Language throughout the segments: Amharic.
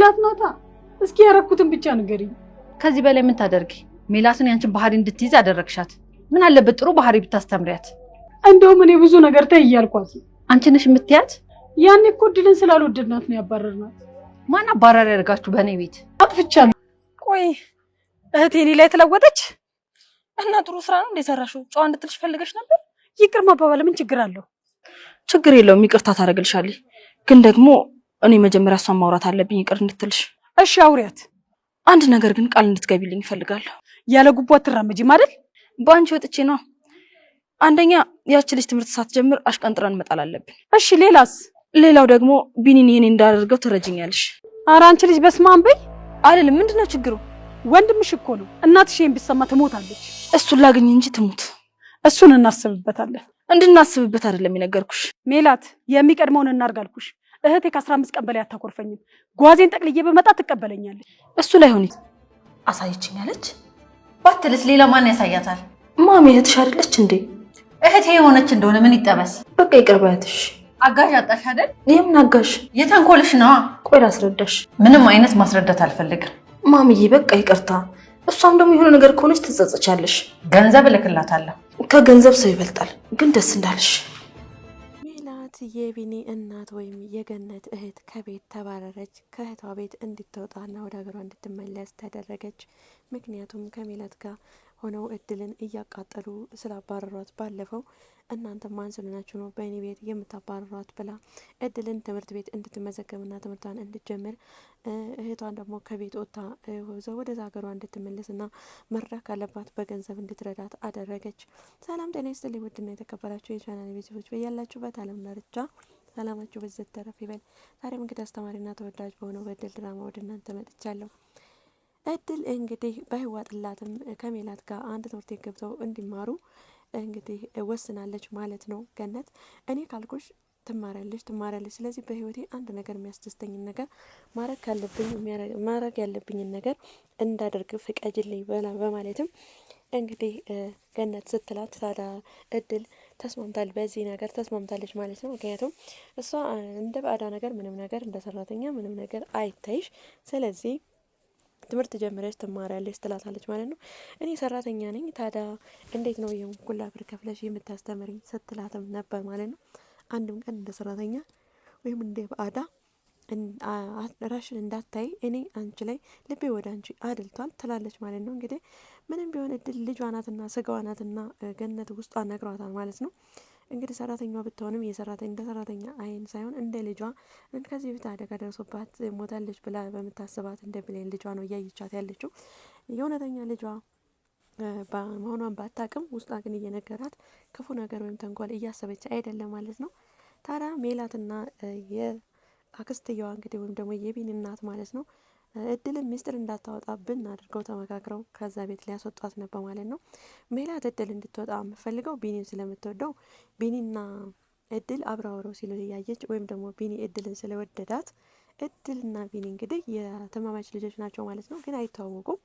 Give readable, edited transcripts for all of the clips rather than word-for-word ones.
ሜላት ናታ። እስኪ ያረኩትን ብቻ ንገሪኝ። ከዚህ በላይ ምን ታደርጊ? ሜላትን ያንቺን ባህሪ እንድትይዝ አደረግሻት። ምን አለበት ጥሩ ባህሪ ብታስተምሪያት? እንደውም እኔ ብዙ ነገር ተይ እያልኳት ነው። አንቺ ነሽ የምትያት? ያኔ እኮ እድልን ስላልወደድናት ነው ያባረርናት። ማን አባራሪ ያደርጋችሁ በእኔ ቤት? አጥፍቻለሁ። ቆይ እህቴ እኔ ላይ ተለወጠች እና ጥሩ ስራ ነው እንደሰራሽው ጨዋ እንድትልሽ ፈልገሽ ነበር? ይቅር መባባል ምን ችግር አለው? ችግር የለውም፣ ይቅርታ ታደርግልሻለች። ግን ደግሞ እኔ መጀመሪያ እሷን ማውራት አለብኝ ይቅር እንድትልሽ። እሺ አውሪያት። አንድ ነገር ግን ቃል እንድትገቢልኝ እፈልጋለሁ። ያለ ጉቦ አትራመጂም አይደል? በአንቺ ወጥቼ ነው። አንደኛ ያቺ ልጅ ትምህርት ሳትጀምር አሽቀንጥረን መጣል አለብን። እሺ ሌላስ? ሌላው ደግሞ ቢኒን ይሄን እንዳደርገው ትረጅኛለሽ። ኧረ አንቺ ልጅ በስመ አብ በይ። አይደለም ምንድነው ችግሩ? ወንድምሽ እኮ ነው። እናትሽ ይሄን ቢሰማ ትሞታለች። እሱን ላግኝ እንጂ ትሙት። እሱን እናስብበታለን። እንድናስብበት አይደለም የነገርኩሽ። ሜላት የሚቀድመውን እናርጋልኩሽ። እህቴ ከ15 ቀን በላይ አታኮርፈኝም። ጓዜን ጠቅልዬ በመጣ ትቀበለኛለች። እሱ ላይ ሆኒ አሳይችኛለች። ባትልስ ሌላ ማን ያሳያታል? ማሚ እህትሽ አይደለች እንዴ? እህቴ የሆነች እንደሆነ ምን ይጠበስ? በቃ ይቅር በያትሽ። አጋዥ አጣሽ አይደል? የምን አጋዥ? የተንኮልሽ ነዋ። ቆይ ላስረዳሽ። ምንም አይነት ማስረዳት አልፈልግም ማሚዬ፣ በቃ ይቅርታ። እሷም ደግሞ የሆነ ነገር ከሆነች ትጸጸቻለሽ። ገንዘብ እልክላታለሁ። ከገንዘብ ሰው ይበልጣል። ግን ደስ እንዳለሽ። ሜላት የቢኒ እናት ወይም የገነት እህት ከቤት ተባረረች። ከእህቷ ቤት እንድትወጣና ወደ ሀገሯ እንድትመለስ ተደረገች። ምክንያቱም ከሜላት ጋር ሆነው እድልን እያቃጠሉ ስላባረሯት ባለፈው እናንተ ማን ስለናችሁ ነው በእኔ ቤት የምታባረሯት ብላ እድልን ትምህርት ቤት እንድትመዘገብና ትምህርቷን እንድትጀምር እህቷን ደግሞ ከቤት ወጥታ ወደ ሀገሯ እንድትመለስና መርዳት ካለባት በገንዘብ እንድትረዳት አደረገች። ሰላም ጤና ይስጥልኝ ውድና የተከበራችሁ የቻናል ቤተሰቦች በያላችሁበት ዓለም ዳርቻ ሰላማችሁ በዘት ተረፍ ይበል። ዛሬም እንግዲህ አስተማሪና ተወዳጅ በሆነው በእድል ድራማ ወደ እናንተ መጥቻለሁ። እድል እንግዲህ በህዋጥላትም ከሜላት ጋር አንድ ትምህርት ቤት ገብተው እንዲማሩ እንግዲህ ወስናለች ማለት ነው። ገነት እኔ ካልኩሽ ትማሪያለሽ። ስለዚህ በህይወቴ አንድ ነገር የሚያስደስተኝን ነገር ማድረግ ያለብኝን ነገር እንዳደርግ ፍቀጅልኝ በማለትም እንግዲህ ገነት ስትላት ታዲያ እድል በዚህ ነገር ተስማምታለች ማለት ነው። ምክንያቱም እሷ እንደ ባዕዳ ነገር ምንም ነገር እንደ ሰራተኛ ምንም ነገር አይታይሽ፣ ስለዚህ ትምህርት ጀምረሽ ትማሪያለሽ ትላታለች ማለት ነው። እኔ ሰራተኛ ነኝ፣ ታዲያ እንዴት ነው ይሄን ሁላ ብር ከፍለሽ የምታስተምሪኝ ስትላትም ነበር ማለት ነው። አንድም ቀን እንደ ሰራተኛ ወይም እንደ ባዕዳ ራሽን እንዳታይ እኔ አንቺ ላይ ልቤ ወደ አንቺ አድልቷል ትላለች ማለት ነው። እንግዲህ ምንም ቢሆን እድል ልጇ ናትና ስጋዋ ናትና ገነት ውስጧ ነግሯታል ማለት ነው። እንግዲህ ሰራተኛዋ ብትሆንም እንደ ሰራተኛ አይን ሳይሆን እንደ ልጇ ከዚህ በፊት አደጋ ደርሶባት ሞታለች ብላ በምታስባት እንደ ብሌን ልጇ ነው እያየቻት ያለችው። የእውነተኛ ልጇ መሆኗን ባታቅም ውስጧ ግን እየነገራት ክፉ ነገር ወይም ተንኮል እያሰበች አይደለም ማለት ነው። ታዲያ ሜላትና የአክስትየዋ እንግዲህ ወይም ደግሞ የቢኒ እናት ማለት ነው እድልን ሚስጥር እንዳታወጣብን አድርገው ተመካክረው ከዛ ቤት ሊያስወጧት ነበር ማለት ነው። ሜላት እድል እንድትወጣ የምፈልገው ቢኒን ስለምትወደው ቢኒና እድል አብረው ሲሉ እያየች ወይም ደግሞ ቢኒ እድልን ስለወደዳት እድልና ቢኒ እንግዲህ የተማማች ልጆች ናቸው ማለት ነው። ግን አይተዋወቁም።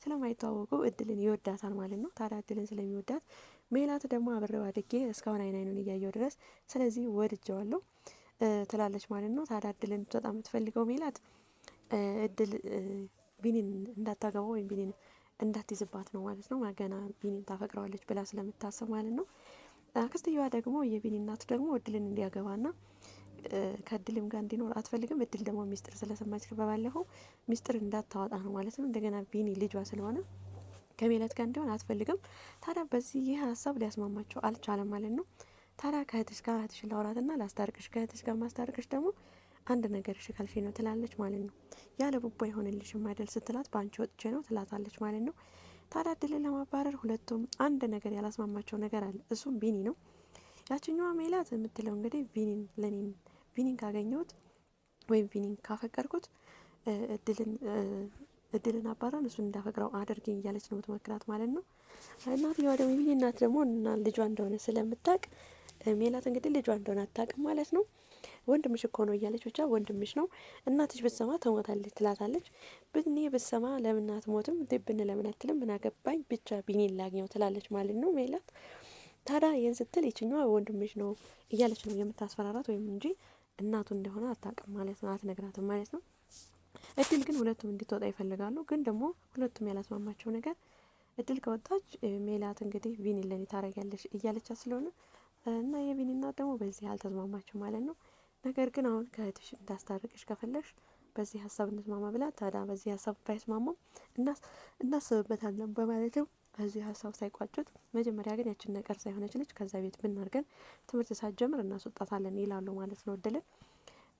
ስለማይተዋወቁ እድልን ይወዳታል ማለት ነው። ታዲያ እድልን ስለሚወዳት ሜላት ደግሞ አብሬው አድጌ እስካሁን አይኑን እያየው ድረስ ስለዚህ ወድጀዋለሁ ትላለች ማለት ነው። ታዲያ እድልን እንድትወጣ የምትፈልገው ሜላት እድል ቢኒን እንዳታገባው ወይም ቢኒን እንዳትይዝባት ነው ማለት ነው። ገና ቢኒን ታፈቅረዋለች ብላ ስለምታስብ ማለት ነው። አክስትየዋ ደግሞ የቢኒ እናት ደግሞ እድልን እንዲያገባና ከእድልም ጋር እንዲኖር አትፈልግም። እድል ደግሞ ሚስጥር ስለሰማች በባለፈው ሚስጥር እንዳታወጣ ነው ማለት ነው። እንደገና ቢኒ ልጇ ስለሆነ ከሜላት ጋር እንዲሆን አትፈልግም። ታዲያ በዚህ ይህ ሀሳብ ሊያስማማቸው አልቻለም ማለት ነው። ታዲያ ከእህትሽን ላውራትና ላስታርቅሽ፣ ከእህትሽ ጋር ማስታርቅሽ ደግሞ አንድ ነገር እሺ ካልሽ ነው ትላለች ማለት ነው። ያለ ቡባ ይሆንልሽም አይደል ስትላት በአንቺ ወጥቼ ነው ትላታለች ማለት ነው። ታዲያ እድልን ለማባረር ሁለቱም አንድ ነገር ያላስማማቸው ነገር አለ። እሱም ቢኒ ነው። ያችኛዋ ሜላት የምትለው እንግዲህ ቢኒን ካገኘሁት ወይም ቢኒን ካፈቀርኩት እድልን አባረን እሱን እንዳፈቅረው አድርገኝ እያለች ነው የምትመክራት ማለት ነው። እናትየዋ ደግሞ የቢኒ እናት ደግሞ እና ልጇ እንደሆነ ስለምታውቅ ሜላት እንግዲህ ልጇ እንደሆነ አታውቅም ማለት ነው። ወንድምሽ እኮ ነው እያለች ብቻ ወንድምሽ ነው እናትሽ ብትሰማ ትሞታለች ትላታለች። ብኔ ብትሰማ ለምን አትሞትም ብን ለምን አትልም ምን አገባኝ ብቻ ቢኒን ላግኘው ትላለች ማለት ነው ሜላት። ታዲያ ይህን ስትል ይችኛዋ ወንድምሽ ነው እያለች ነው የምታስፈራራት ወይም እንጂ እናቱ እንደሆነ አታውቅም ማለት ነው፣ አትነግራትም ማለት ነው። እድል ግን ሁለቱም እንድትወጣ ይፈልጋሉ። ግን ደግሞ ሁለቱም ያላስማማቸው ነገር እድል ከወጣች ሜላት እንግዲህ ቪኒ ለኔ ታረጊያለሽ እያለቻት ስለሆነ እና የቪኒ እናት ደግሞ በዚህ አልተስማማቸው ማለት ነው። ነገር ግን አሁን ከእህትሽ እንዳስታርቅሽ ከፈለሽ በዚህ ሀሳብ እንስማማ ብላ ታዲያ በዚህ ሀሳብ ባይስማማም እናስብበታለን በማለትም በዚህ ሀሳብ ሳይቋጩት መጀመሪያ ግን ያችን ነቀርሳ የሆነች ልጅ ከዛ ቤት ብናርገን ትምህርት ሳትጀምር እናስወጣታለን ይላሉ ማለት ነው እድልን።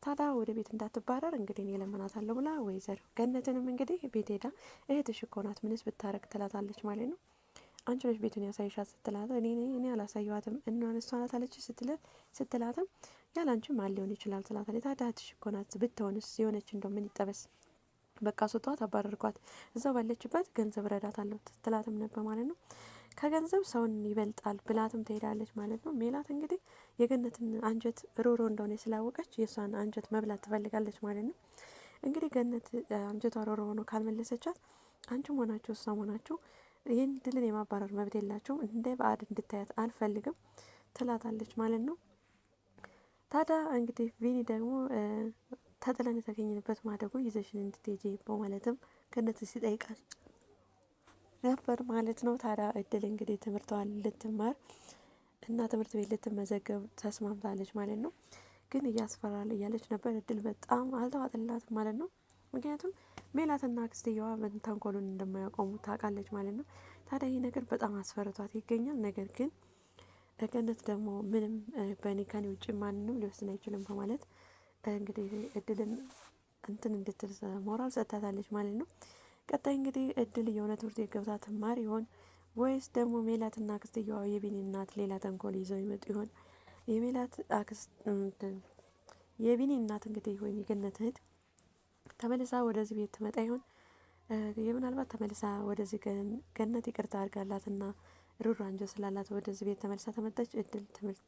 ታዲያ ወደ ቤት እንዳትባረር እንግዲህ እኔ እለምናታለሁ ብላ ወይዘሮ ገነትንም እንግዲህ ቤት ሄዳ እህትሽ እኮ ናት ምንስ ብታረግ ትላታለች ማለት ነው። አንቺ ነሽ ቤቱን ያሳይሻት ስትላት እኔ አላሳየኋትም እናን እሷ ናት አለች ስትላትም ያላንቺ ማን ሊሆን ይችላል ትላታለች። ታዲያ እህትሽ እኮ ናት ብትሆንስ የሆነች እንደው ምን ይጠበስ በቃ ስጧት አባረርኳት እዛው ባለችበት ገንዘብ ረዳታለሁ ትላትም ነበር ማለት ነው። ከገንዘብ ሰውን ይበልጣል ብላትም ትሄዳለች ማለት ነው። ሜላት እንግዲህ የገነትን አንጀት ሮሮ እንደሆነ ስላወቀች የእሷን አንጀት መብላት ትፈልጋለች ማለት ነው። እንግዲህ ገነት አንጀቷ ሮሮ ሆኖ ካልመለሰቻት አንቺም ሆናችሁ እሷም ሆናችሁ ይህን ድልን የማባረር መብት የላቸውም እንደ ባዕድ እንድታያት አልፈልግም ትላታለች ማለት ነው። ታዲያ እንግዲህ ቪኒ ደግሞ ተጥለን የተገኘንበት ማደጎ ይዘሽን እንድትሄጂ በማለትም ገነት ሲጠይቃል ነበር ማለት ነው። ታዲያ እድል እንግዲህ ትምህርቷን ልትማር እና ትምህርት ቤት ልትመዘገብ ተስማምታለች ማለት ነው። ግን እያስፈራል እያለች ነበር። እድል በጣም አልተዋጥላትም ማለት ነው። ምክንያቱም ሜላትና አክስትየዋ ተንኮሉን እንደማያቆሙ ታውቃለች ማለት ነው። ታዲያ ይህ ነገር በጣም አስፈርቷት ይገኛል። ነገር ግን ገነት ደግሞ ምንም በእኔ ከኔ ውጭ ማንንም ሊወስን አይችልም በማለት እንግዲህ እድልን እንትን እንድትል ሞራል ሰጥታታለች ማለት ነው። ቀጣይ እንግዲህ እድል የሆነ ትምህርት ቤት ገብታ ትማር ይሆን ወይስ ደግሞ ሜላትና አክስትየዋ የቢኒ እናት ሌላ ተንኮል ይዘው ይመጡ ይሆን? የሜላት አክስት የቢኒ እናት እንግዲህ ወይም የገነት እህት ተመልሳ ወደዚህ ቤት ትመጣ ይሆን? ምናልባት ተመልሳ ወደዚህ ገነት ይቅርታ አድርጋላትና ሩሩ አንጀት ስላላት ወደዚህ ቤት ተመልሳ ተመጣች። እድል ትምህርት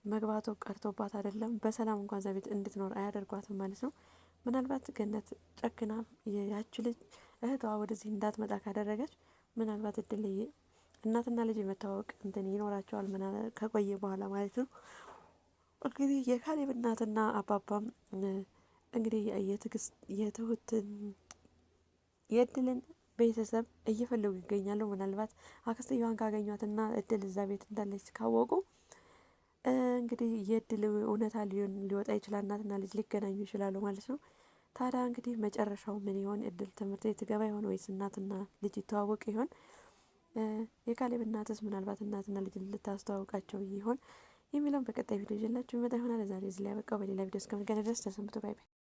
መግባቱ ቀርቶባት አይደለም በሰላም እንኳን እዛ ቤት እንድትኖር አያደርጓትም ማለት ነው። ምናልባት ገነት ጨክና ያች ልጅ እህቷ ወደዚህ እንዳትመጣ ካደረገች ምናልባት እድል እናትና ልጅ የመታወቅ እንትን ይኖራቸዋል ከቆየ በኋላ ማለት ነው። እንግዲህ የካሌብ እናትና አባባም እንግዲህ የትሁትን የእድልን ቤተሰብ እየፈለጉ ይገኛሉ። ምናልባት አክስትየዋን ካገኟትና እድል እዛ ቤት እንዳለች ካወቁ እንግዲህ የእድል እውነታ ሊወጣ ይችላል። እናትና ልጅ ሊገናኙ ይችላሉ ማለት ነው። ታዲያ እንግዲህ መጨረሻው ምን ይሆን? እድል ትምህርት ቤት ትገባ ይሆን ወይስ እናትና ልጅ ይተዋወቅ ይሆን? የካሌብ እናትስ ምናልባት እናትና ልጅ ልታስተዋውቃቸው ይሆን የሚለውን በቀጣይ ቪዲዮ ይዤላችሁ ይመጣ ይሆናል። ዛሬ እዚህ ላይ ያበቃው። በሌላ ቪዲዮ እስከምንገናኝ ድረስ ተሰንብቱ። ባይ ባይ።